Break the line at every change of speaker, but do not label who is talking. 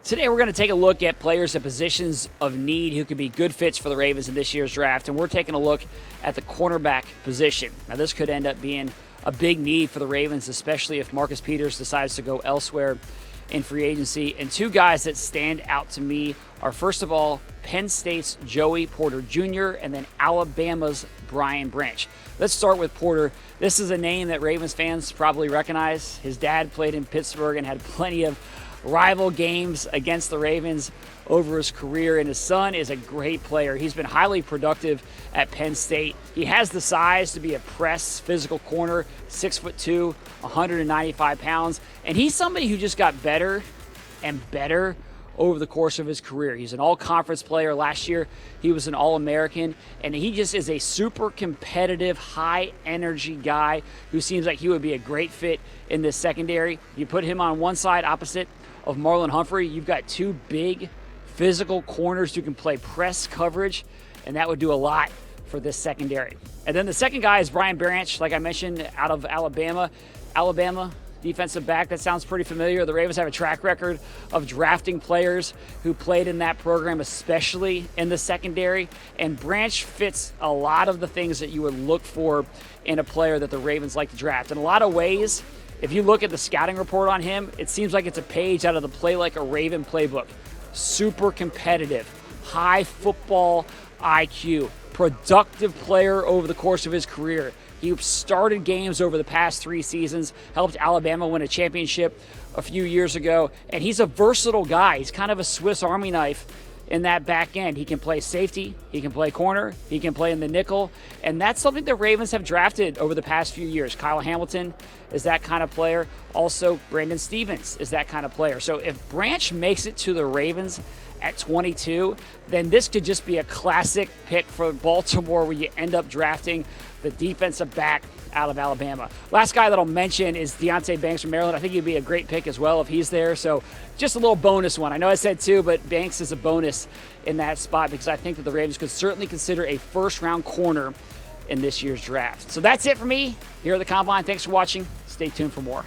Today we're going to take a look at players at positions of need who could be good fits for the Ravens in this year's draft, and we're taking a look at the cornerback position. Now this could end up being a big need for the Ravens, especially if Marcus Peters decides to go elsewhere in free agency. And two guys that stand out to me are, first of all, Penn State's Joey Porter Jr. and then Alabama's Brian Branch. Let's start with Porter. This is a name that Ravens fans probably recognize. His dad played in Pittsburgh and had plenty of rival games against the Ravens over his career, and his son is a great player. He's been highly productive at Penn State. He has the size to be a press physical corner, 6'2", 195 pounds, and he's somebody who just got better and better over the course of his career. He's an all-conference player. Last year, he was an All-American, and he just is a super competitive, high-energy guy who seems like he would be a great fit in this secondary. You put him on one side opposite of Marlon Humphrey, you've got two big physical corners who can play press coverage, and that would do a lot for this secondary. And then the second guy is Brian Branch, like I mentioned, out of Alabama. Alabama defensive back, that sounds pretty familiar. The Ravens have a track record of drafting players who played in that program, especially in the secondary, and Branch fits a lot of the things that you would look for in a player that the Ravens like to draft. In a lot of ways, if you look at the scouting report on him, it seems like it's a page out of the Play Like a Raven playbook. Super competitive, high football IQ, productive player over the course of his career. He started games over the past 3 seasons, helped Alabama win a championship a few years ago, and he's a versatile guy. He's kind of a Swiss Army knife in that back end. He can play safety, he can play corner, he can play in the nickel, and that's something the Ravens have drafted over the past few years. Kyle Hamilton is that kind of player. Also, Brandon Stevens is that kind of player. So if Branch makes it to the Ravens at 22, then this could just be a classic pick for Baltimore where you end up drafting the defensive back out of Alabama. Last guy that I'll mention is Deonte Banks from Maryland. I think he'd be a great pick as well if he's there. So just a little bonus one. I know I said 2, but Banks is a bonus in that spot because I think that the Ravens could certainly consider a first-round corner in this year's draft. So that's it for me here at the Combine. Thanks for watching. Stay tuned for more.